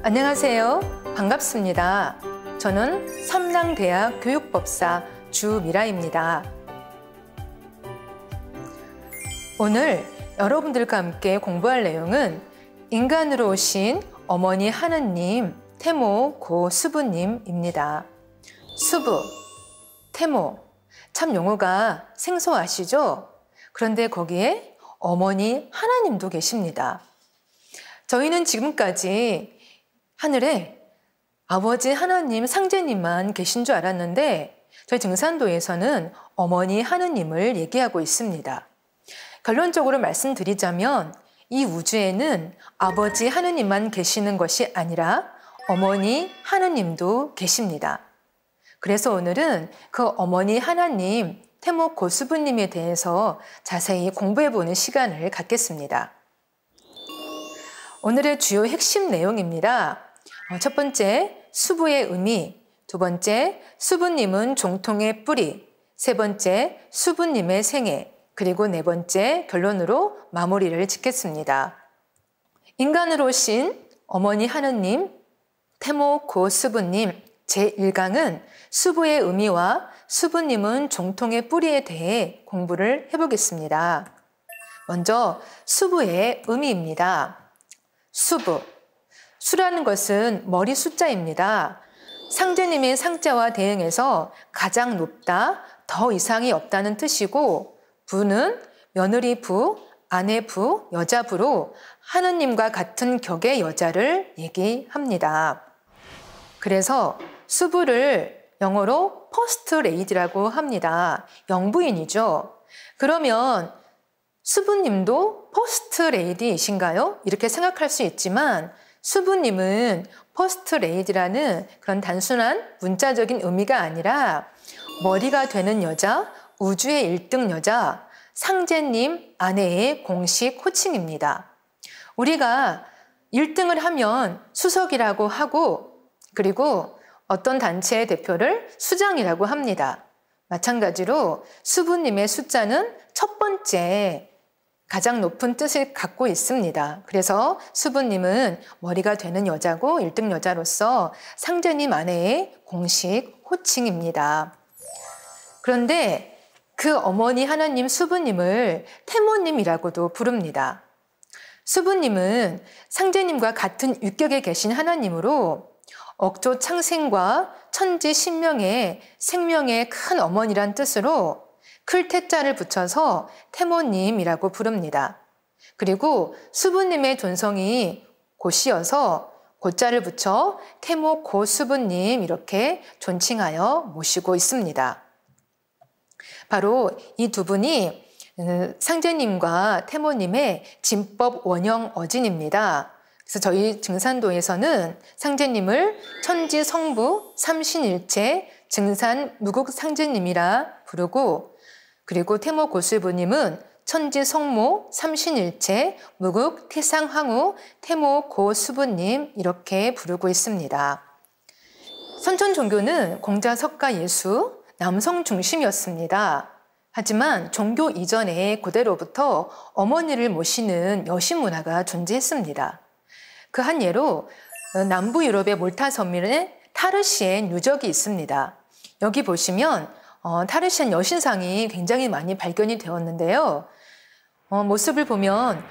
안녕하세요. 반갑습니다. 저는 삼랑대학 교육법사 주미라입니다. 오늘 여러분들과 함께 공부할 내용은 인간으로 오신 어머니 하느님 태모 고 수부님입니다. 수부, 태모, 참 용어가 생소하시죠? 그런데 거기에 어머니 하나님도 계십니다. 저희는 지금까지 하늘에 아버지 하나님, 상제님만 계신 줄 알았는데 저희 증산도에서는 어머니 하느님을 얘기하고 있습니다. 결론적으로 말씀드리자면 이 우주에는 아버지 하느님만 계시는 것이 아니라 어머니 하느님도 계십니다. 그래서 오늘은 그 어머니 하나님, 태모 고수부님에 대해서 자세히 공부해보는 시간을 갖겠습니다. 오늘의 주요 핵심 내용입니다. 첫 번째, 수부의 의미. 두 번째, 수부님은 종통의 뿌리. 세 번째, 수부님의 생애. 그리고 네 번째, 결론으로 마무리를 짓겠습니다. 인간으로 오신 어머니 하느님, 태모 고 수부님 제1강은 수부의 의미와 수부님은 종통의 뿌리에 대해 공부를 해보겠습니다. 먼저 수부의 의미입니다. 수부. 수라는 것은 머리 숫자입니다. 상제님의 상자와 대응해서 가장 높다, 더 이상이 없다는 뜻이고 부는 며느리 부, 아내 부, 여자 부로 하느님과 같은 격의 여자를 얘기합니다. 그래서 수부를 영어로 퍼스트 레이디라고 합니다. 영부인이죠. 그러면 수부님도 퍼스트 레이디이신가요? 이렇게 생각할 수 있지만 수부님은 퍼스트 레이디라는 그런 단순한 문자적인 의미가 아니라 머리가 되는 여자, 우주의 1등 여자, 상제님 아내의 공식 호칭입니다. 우리가 1등을 하면 수석이라고 하고 그리고 어떤 단체의 대표를 수장이라고 합니다. 마찬가지로 수부님의 숫자는 첫 번째 가장 높은 뜻을 갖고 있습니다. 그래서 수부님은 머리가 되는 여자고 1등 여자로서 상제님 아내의 공식 호칭입니다. 그런데 그 어머니 하나님 수부님을 태모님이라고도 부릅니다. 수부님은 상제님과 같은 육격에 계신 하나님으로 억조 창생과 천지 신명의 생명의 큰 어머니란 뜻으로 클 태자를 붙여서 태모님이라고 부릅니다. 그리고 수부님의 존성이 고시여서 고자를 붙여 태모 고수부님 이렇게 존칭하여 모시고 있습니다. 바로 이 두 분이 상제님과 태모님의 진법 원형 어진입니다. 그래서 저희 증산도에서는 상제님을 천지 성부 삼신일체 증산 무국 상제님이라 부르고 그리고 태모 고수부님은 천지 성모 삼신일체 무국 태상황후 태모 고수부님 이렇게 부르고 있습니다. 선천 종교는 공자 석가 예수 남성 중심이었습니다. 하지만 종교 이전에 고대로부터 어머니를 모시는 여신 문화가 존재했습니다. 그 한 예로 남부 유럽의 몰타 섬에 타르시엔 유적이 있습니다. 여기 보시면 타르시엔 여신상이 굉장히 많이 발견이 되었는데요. 모습을 보면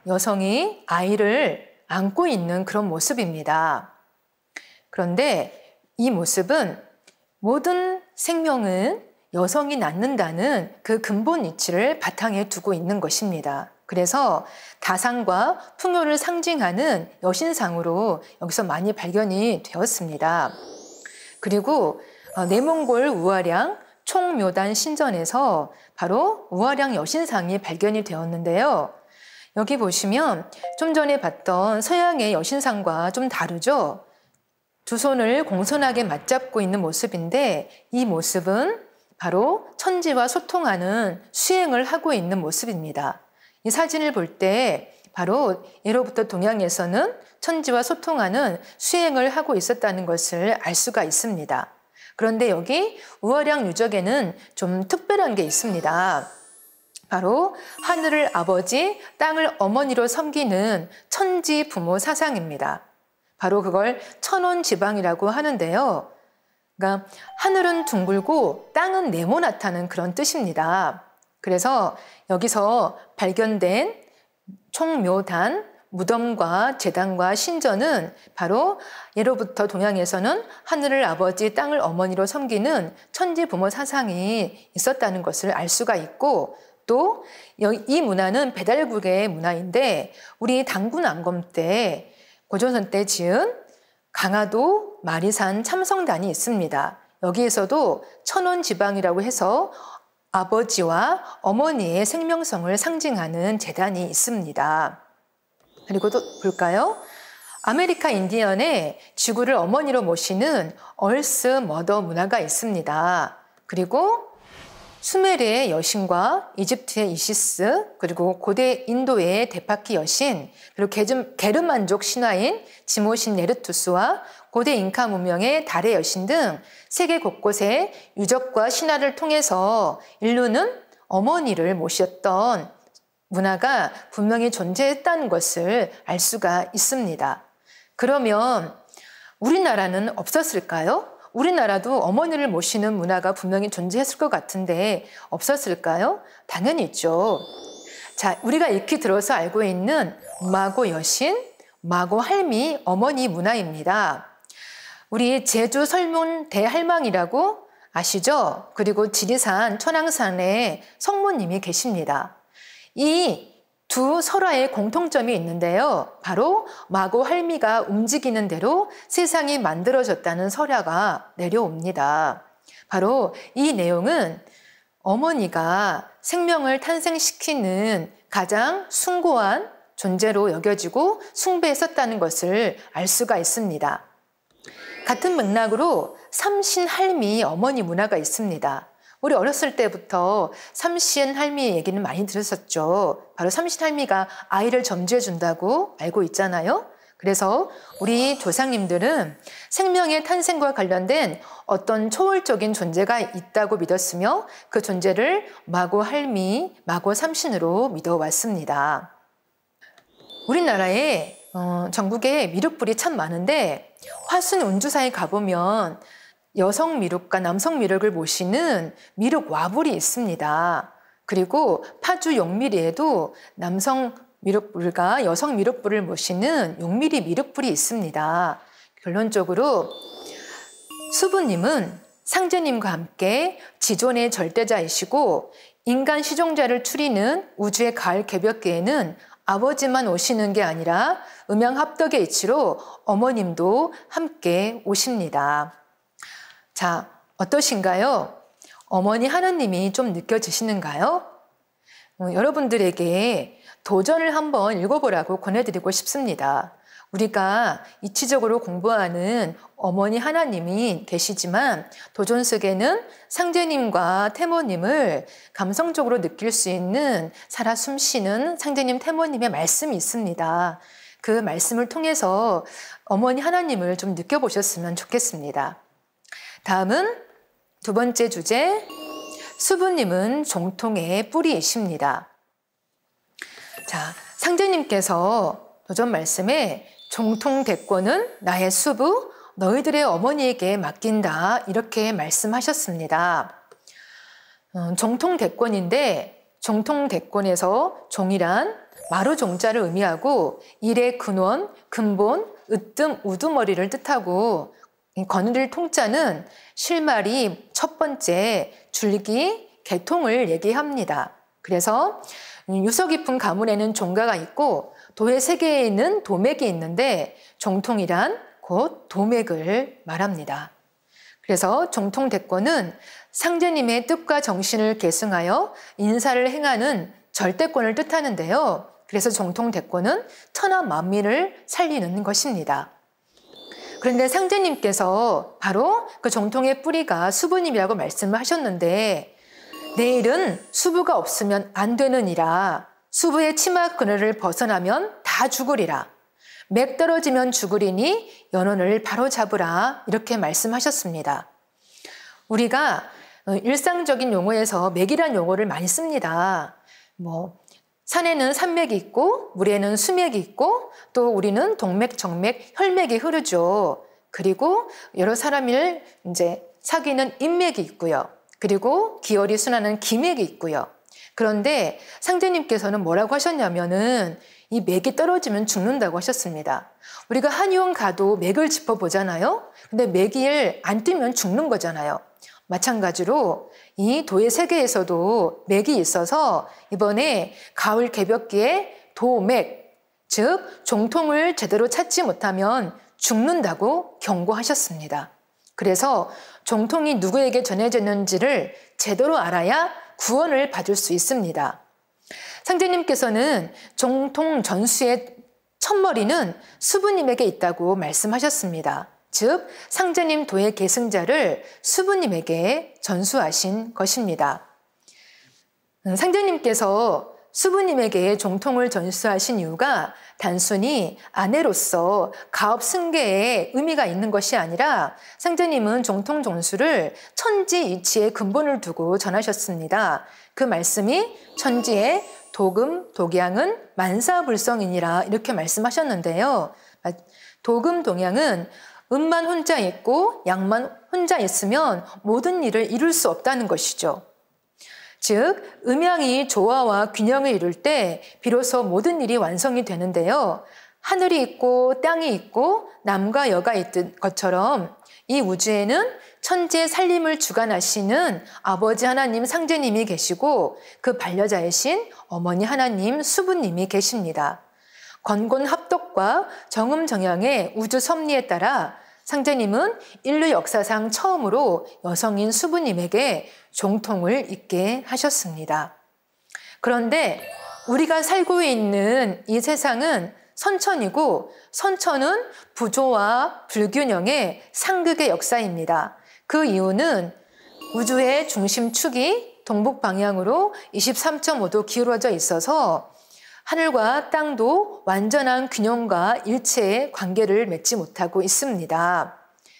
여성이 아이를 안고 있는 그런 모습입니다. 그런데 이 모습은 모든 생명은 여성이 낳는다는 그 근본 이치를 바탕에 두고 있는 것입니다. 그래서 다상과 풍요를 상징하는 여신상으로 여기서 많이 발견이 되었습니다. 그리고 내몽골 우아량 총묘단 신전에서 바로 우아량 여신상이 발견이 되었는데요. 여기 보시면 좀 전에 봤던 서양의 여신상과 좀 다르죠? 두 손을 공손하게 맞잡고 있는 모습인데 이 모습은 바로 천지와 소통하는 수행을 하고 있는 모습입니다. 이 사진을 볼 때 바로 예로부터 동양에서는 천지와 소통하는 수행을 하고 있었다는 것을 알 수가 있습니다. 그런데 여기 우아량 유적에는 좀 특별한 게 있습니다. 바로 하늘을 아버지, 땅을 어머니로 섬기는 천지 부모 사상입니다. 바로 그걸 천원지방이라고 하는데요. 그러니까 하늘은 둥글고 땅은 네모나다는 그런 뜻입니다. 그래서 여기서 발견된 총묘단, 무덤과 제단과 신전은 바로 예로부터 동양에서는 하늘을 아버지, 땅을 어머니로 섬기는 천지부모 사상이 있었다는 것을 알 수가 있고, 또 이 문화는 배달국의 문화인데 우리 당군 안검 때 고조선 때 지은 강화도 마리산 참성단이 있습니다. 여기에서도 천원지방이라고 해서 아버지와 어머니의 생명성을 상징하는 제단이 있습니다. 그리고 또 볼까요? 아메리카 인디언의 지구를 어머니로 모시는 얼스 머더 문화가 있습니다. 그리고 수메르의 여신과 이집트의 이시스, 그리고 고대 인도의 데파키 여신, 그리고 게르만족 신화인 지모신 네르투스와 고대 잉카 문명의 달의 여신 등 세계 곳곳에 유적과 신화를 통해서 인류는 어머니를 모셨던 문화가 분명히 존재했다는 것을 알 수가 있습니다. 그러면 우리나라는 없었을까요? 우리나라도 어머니를 모시는 문화가 분명히 존재했을 것 같은데 없었을까요? 당연히 있죠. 자, 우리가 익히 들어서 알고 있는 마고 여신, 마고 할미 어머니 문화입니다. 우리 제주 설문 대할망이라고 아시죠? 그리고 지리산 천왕산에 성모님이 계십니다. 이 두 설화의 공통점이 있는데요. 바로 마고 할미가 움직이는 대로 세상이 만들어졌다는 설화가 내려옵니다. 바로 이 내용은 어머니가 생명을 탄생시키는 가장 숭고한 존재로 여겨지고 숭배했었다는 것을 알 수가 있습니다. 같은 맥락으로 삼신할미 어머니 문화가 있습니다. 우리 어렸을 때부터 삼신할미 얘기는 많이 들었었죠. 바로 삼신할미가 아이를 점지해 준다고 알고 있잖아요. 그래서 우리 조상님들은 생명의 탄생과 관련된 어떤 초월적인 존재가 있다고 믿었으며 그 존재를 마고 할미, 마고 삼신으로 믿어왔습니다. 우리나라에 전국에 미륵불이 참 많은데 화순 운주사에 가보면 여성 미륵과 남성 미륵을 모시는 미륵 와불이 있습니다. 그리고 파주 용미리에도 남성 미륵불과 여성 미륵불을 모시는 용미리 미륵불이 있습니다. 결론적으로 수부님은 상제님과 함께 지존의 절대자이시고 인간 시종자를 추리는 우주의 가을 개벽계에는 아버지만 오시는 게 아니라 음양합덕의 이치로 어머님도 함께 오십니다. 자, 어떠신가요? 어머니 하나님이 좀 느껴지시는가요? 여러분들에게 도전을 한번 읽어보라고 권해드리고 싶습니다. 우리가 이치적으로 공부하는 어머니 하나님이 계시지만 도전 속에는 상제님과 태모님을 감성적으로 느낄 수 있는 살아 숨쉬는 상제님 태모님의 말씀이 있습니다. 그 말씀을 통해서 어머니 하나님을 좀 느껴보셨으면 좋겠습니다. 다음은 두 번째 주제, 수부님은 종통의 뿌리이십니다. 자, 상제님께서 도전 말씀에 종통대권은 나의 수부, 너희들의 어머니에게 맡긴다 이렇게 말씀하셨습니다. 종통대권인데 종통대권에서 종이란 마루종자를 의미하고 일의 근원, 근본, 으뜸, 우두머리를 뜻하고 거느릴 통자는 실마리 첫 번째 줄기, 개통을 얘기합니다. 그래서 유서 깊은 가문에는 종가가 있고 도의 세계에는 도맥이 있는데 종통이란 곧 도맥을 말합니다. 그래서 종통대권은 상제님의 뜻과 정신을 계승하여 인사를 행하는 절대권을 뜻하는데요. 그래서 종통대권은 천하 만민을 살리는 것입니다. 그런데 상제님께서 바로 그 종통의 뿌리가 수부님이라고 말씀을 하셨는데 내일은 수부가 없으면 안 되느니라. 수부의 치마 그늘을 벗어나면 다 죽으리라. 맥 떨어지면 죽으리니 연원을 바로 잡으라. 이렇게 말씀하셨습니다. 우리가 일상적인 용어에서 맥이란 용어를 많이 씁니다. 산에는 산맥이 있고 물에는 수맥이 있고 또 우리는 동맥, 정맥, 혈맥이 흐르죠. 그리고 여러 사람을 이제 사귀는 인맥이 있고요. 그리고 기혈이 순환하는 기맥이 있고요. 그런데 상제님께서는 뭐라고 하셨냐면은 이 맥이 떨어지면 죽는다고 하셨습니다. 우리가 한의원 가도 맥을 짚어보잖아요. 근데 맥이 안 뜨면 죽는 거잖아요. 마찬가지로 이 도의 세계에서도 맥이 있어서 이번에 가을 개벽기에 도맥, 즉 종통을 제대로 찾지 못하면 죽는다고 경고하셨습니다. 그래서 종통이 누구에게 전해졌는지를 제대로 알아야 구원을 받을 수 있습니다. 상제님께서는 종통 전수의 첫머리는 수부님에게 있다고 말씀하셨습니다. 즉 상제님 도의 계승자를 수부님에게 전수하신 것입니다. 상제님께서 수부님에게 종통을 전수하신 이유가 단순히 아내로서 가업 승계에 의미가 있는 것이 아니라 상제님은 종통 전수를 천지 이치의 근본을 두고 전하셨습니다. 그 말씀이 천지의 도금, 독양은 만사불성이니라 이렇게 말씀하셨는데요. 도금, 동양은 음만 혼자 있고 양만 혼자 있으면 모든 일을 이룰 수 없다는 것이죠. 즉 음양이 조화와 균형을 이룰 때 비로소 모든 일이 완성이 되는데요. 하늘이 있고 땅이 있고 남과 여가 있던 것처럼 이 우주에는 천지의 살림을 주관하시는 아버지 하나님 상제님이 계시고 그 반려자이신 어머니 하나님 수부님이 계십니다. 건곤합덕과 정음정양의 우주 섭리에 따라 상제님은 인류 역사상 처음으로 여성인 수부님에게 종통을 있게 하셨습니다. 그런데 우리가 살고 있는 이 세상은 선천이고 선천은 부조와 불균형의 상극의 역사입니다. 그 이유는 우주의 중심축이 동북 방향으로 23.5도 기울어져 있어서 하늘과 땅도 완전한 균형과 일체의 관계를 맺지 못하고 있습니다.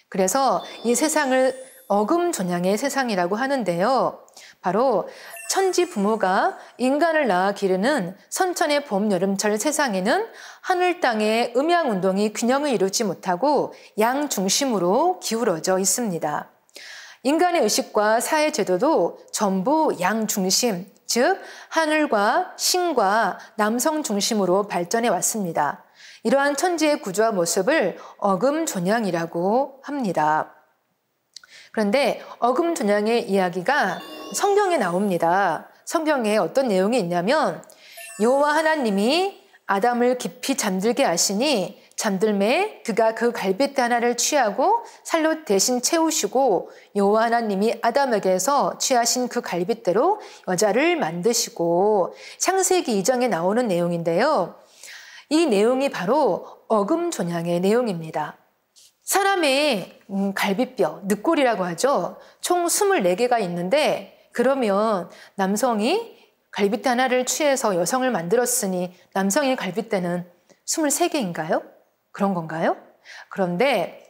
그래서 이 세상을 어금존양의 세상이라고 하는데요. 바로 천지 부모가 인간을 낳아 기르는 선천의 봄, 여름철 세상에는 하늘 땅의 음양운동이 균형을 이루지 못하고 양 중심으로 기울어져 있습니다. 인간의 의식과 사회 제도도 전부 양 중심, 즉 하늘과 신과 남성 중심으로 발전해 왔습니다. 이러한 천지의 구조와 모습을 어금존양이라고 합니다. 그런데 어금존양의 이야기가 성경에 나옵니다. 성경에 어떤 내용이 있냐면 여호와 하나님이 아담을 깊이 잠들게 하시니 잠들매 그가 그 갈빗대 하나를 취하고 살로 대신 채우시고 여호와 하나님이 아담에게서 취하신 그 갈빗대로 여자를 만드시고 창세기 2장에 나오는 내용인데요. 이 내용이 바로 어금존양의 내용입니다. 사람의 갈비뼈, 늑골이라고 하죠. 총 24개가 있는데 그러면 남성이 갈빗대 하나를 취해서 여성을 만들었으니 남성의 갈빗대는 23개인가요? 그런 건가요? 그런데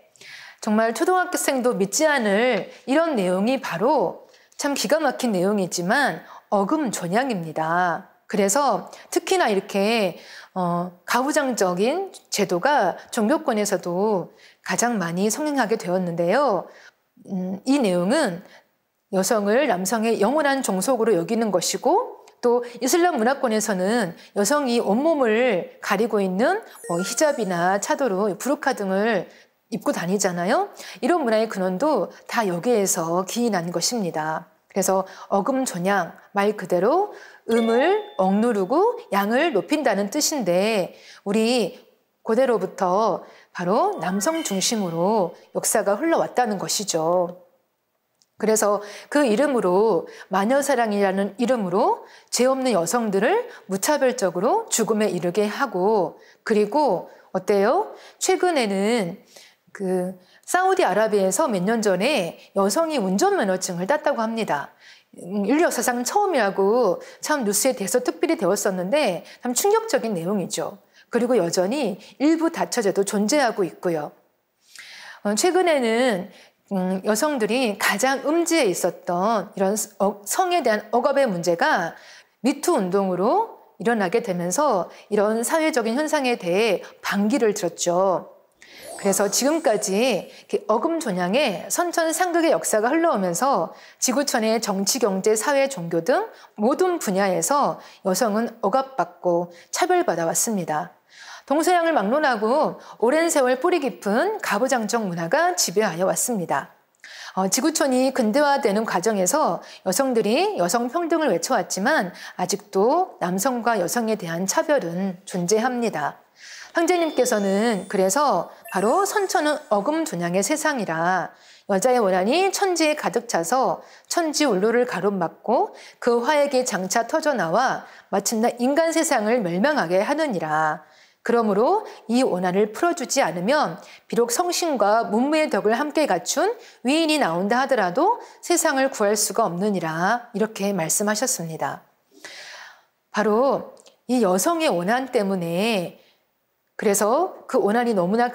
정말 초등학생도 믿지 않을 이런 내용이 바로 참 기가 막힌 내용이지만 어금존양입니다. 그래서 특히나 이렇게 가부장적인 제도가 종교권에서도 가장 많이 성행하게 되었는데요. 이 내용은 여성을 남성의 영원한 종속으로 여기는 것이고 또 이슬람 문화권에서는 여성이 온몸을 가리고 있는 히잡이나 차도르, 부르카 등을 입고 다니잖아요. 이런 문화의 근원도 다 여기에서 기인한 것입니다. 그래서 어금존양, 말 그대로 음을 억누르고 양을 높인다는 뜻인데 우리 고대로부터 바로 남성 중심으로 역사가 흘러왔다는 것이죠. 그래서 그 이름으로 마녀사랑이라는 이름으로 죄 없는 여성들을 무차별적으로 죽음에 이르게 하고 그리고 어때요? 최근에는 그 사우디아라비아에서 몇 년 전에 여성이 운전면허증을 땄다고 합니다. 인류 역사상 처음이라고 참 뉴스에 대해서 특별히 되었었는데 참 충격적인 내용이죠. 그리고 여전히 일부 다처제도 존재하고 있고요. 최근에는 여성들이 가장 음지에 있었던 이런 성에 대한 억압의 문제가 미투 운동으로 일어나게 되면서 이런 사회적인 현상에 대해 반기를 들었죠. 그래서 지금까지 어금존양의 선천상극의 역사가 흘러오면서 지구촌의 정치, 경제, 사회, 종교 등 모든 분야에서 여성은 억압받고 차별받아 왔습니다. 동서양을 막론하고 오랜 세월 뿌리 깊은 가부장적 문화가 지배하여 왔습니다. 지구촌이 근대화되는 과정에서 여성들이 여성 평등을 외쳐왔지만 아직도 남성과 여성에 대한 차별은 존재합니다. 황제님께서는 그래서 바로 선천은 어금존양의 세상이라 여자의 원한이 천지에 가득 차서 천지울로를 가로막고 그 화액이 장차 터져나와 마침내 인간 세상을 멸망하게 하느니라. 그러므로 이 원한을 풀어주지 않으면 비록 성신과 문무의 덕을 함께 갖춘 위인이 나온다 하더라도 세상을 구할 수가 없느니라. 이렇게 말씀하셨습니다. 바로 이 여성의 원한 때문에 그래서 그 원한이 너무나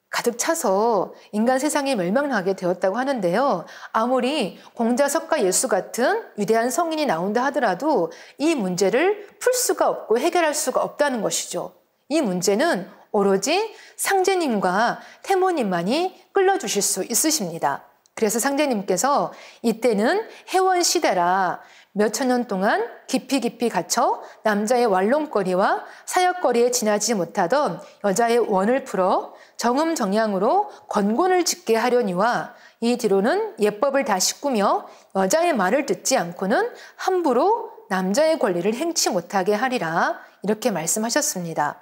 가득 차서 인간 세상이 멸망하게 되었다고 하는데요. 아무리 공자석가 예수 같은 위대한 성인이 나온다 하더라도 이 문제를 풀 수가 없고 해결할 수가 없다는 것이죠. 이 문제는 오로지 상제님과 태모님만이 끌어주실 수 있으십니다. 그래서 상제님께서 이때는 해원 시대라 몇천 년 동안 깊이 갇혀 남자의 완롱거리와 사역거리에 지나지 못하던 여자의 원을 풀어 정음정양으로 권곤을 짓게 하려니와 이 뒤로는 예법을 다시 꾸며 여자의 말을 듣지 않고는 함부로 남자의 권리를 행치 못하게 하리라 이렇게 말씀하셨습니다.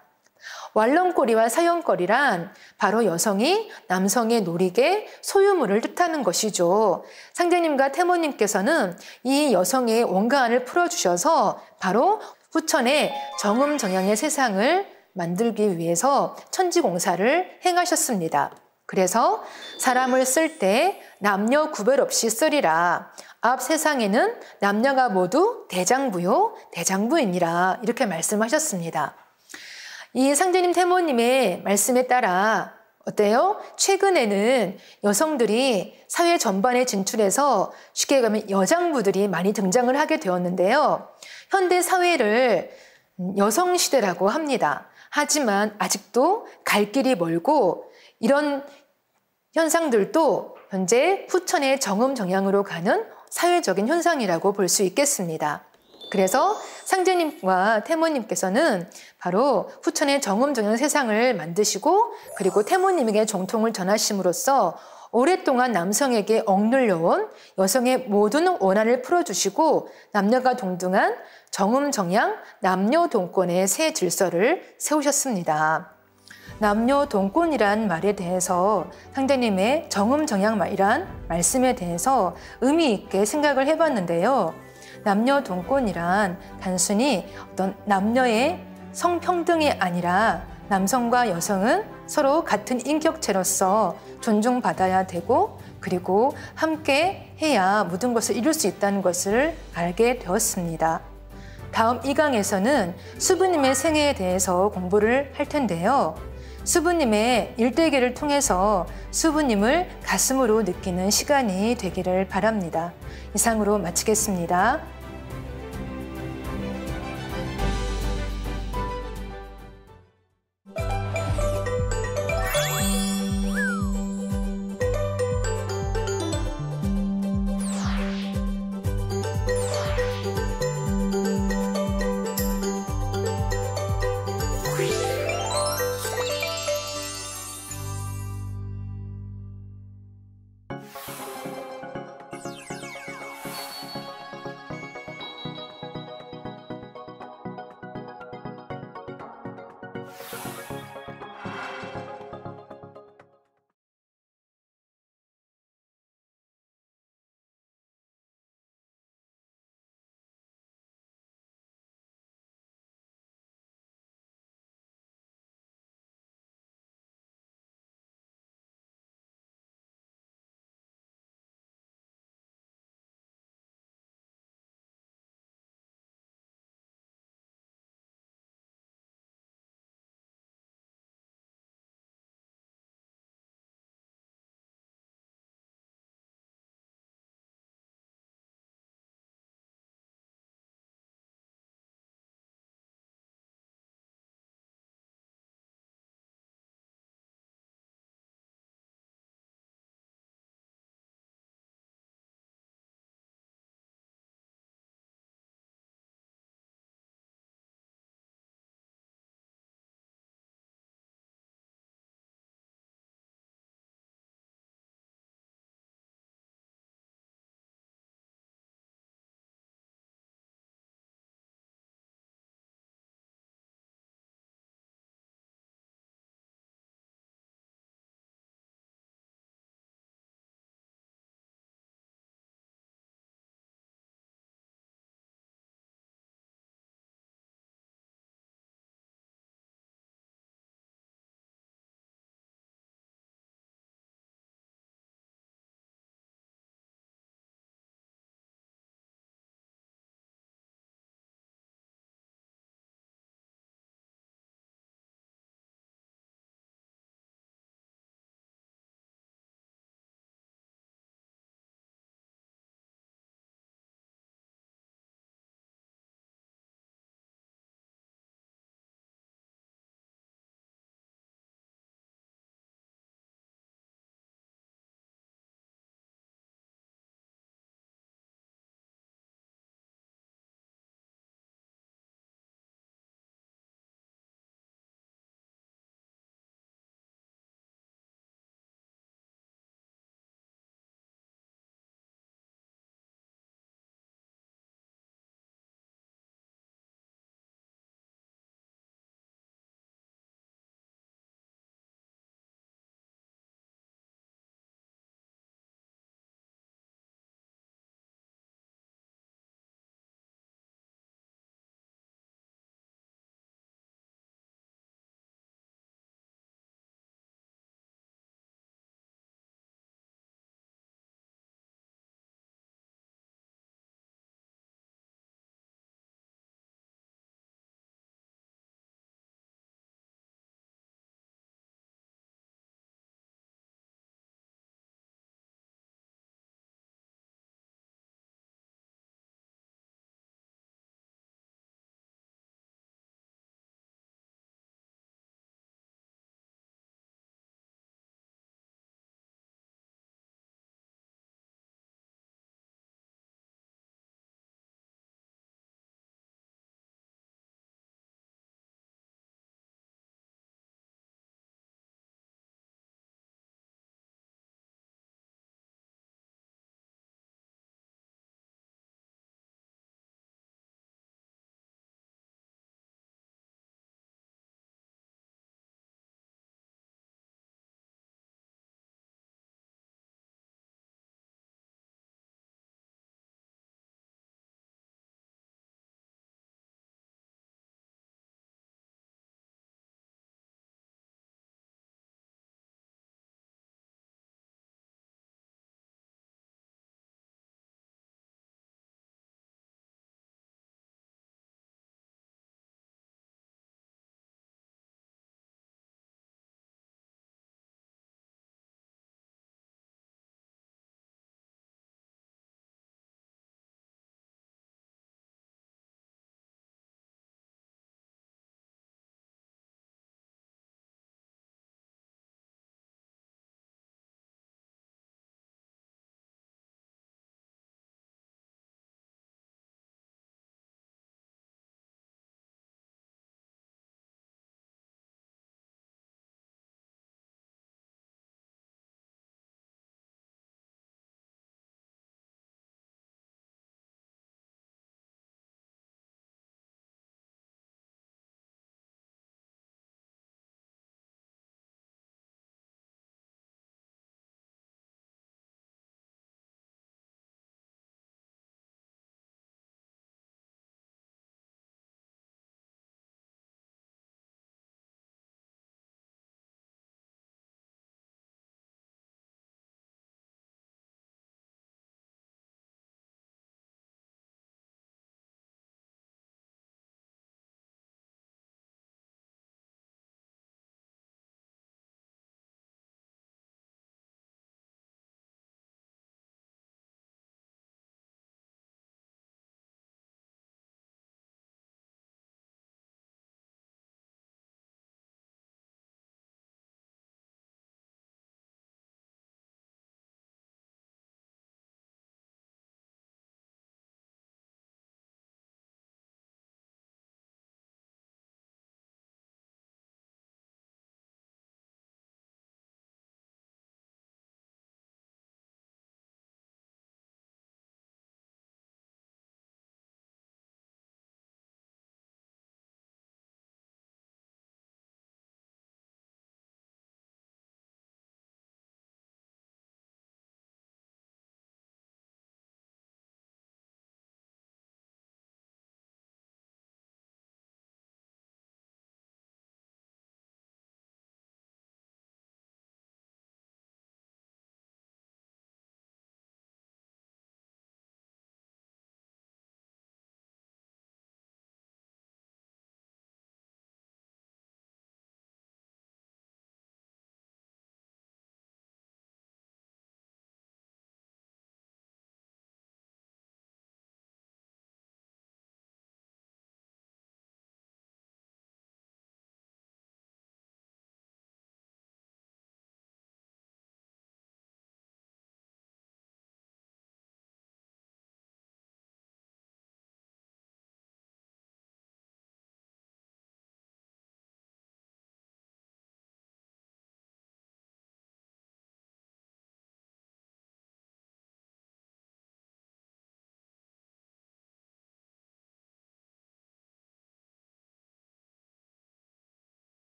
완롱거리와 사형거리란 바로 여성이 남성의 노릭의 소유물을 뜻하는 것이죠. 상제님과 태모님께서는 이 여성의 원가안을 풀어주셔서 바로 후천의 정음정양의 세상을 만들기 위해서 천지공사를 행하셨습니다. 그래서 사람을 쓸 때 남녀 구별 없이 쓰리라. 앞 세상에는 남녀가 모두 대장부요 대장부이니라 이렇게 말씀하셨습니다. 이 상제님 태모님의 말씀에 따라 어때요? 최근에는 여성들이 사회 전반에 진출해서 쉽게 가면 여장부들이 많이 등장을 하게 되었는데요. 현대 사회를 여성 시대라고 합니다. 하지만 아직도 갈 길이 멀고 이런 현상들도 현재 후천의 정음정양으로 가는 사회적인 현상이라고 볼 수 있겠습니다. 그래서 상제님과 태모님께서는 바로 후천의 정음정양 세상을 만드시고 그리고 태모님에게 정통을 전하심으로써 오랫동안 남성에게 억눌려온 여성의 모든 원한을 풀어주시고 남녀가 동등한 정음정양 남녀동권의 새 질서를 세우셨습니다. 남녀동권이란 말에 대해서 상제님의 정음정양이란 말씀에 대해서 의미 있게 생각을 해봤는데요. 남녀동권이란 단순히 어떤 남녀의 성평등이 아니라 남성과 여성은 서로 같은 인격체로서 존중받아야 되고 그리고 함께 해야 모든 것을 이룰 수 있다는 것을 알게 되었습니다. 다음 2강에서는 수부님의 생애에 대해서 공부를 할 텐데요. 수부님의 일대기를 통해서 수부님을 가슴으로 느끼는 시간이 되기를 바랍니다. 이상으로 마치겠습니다.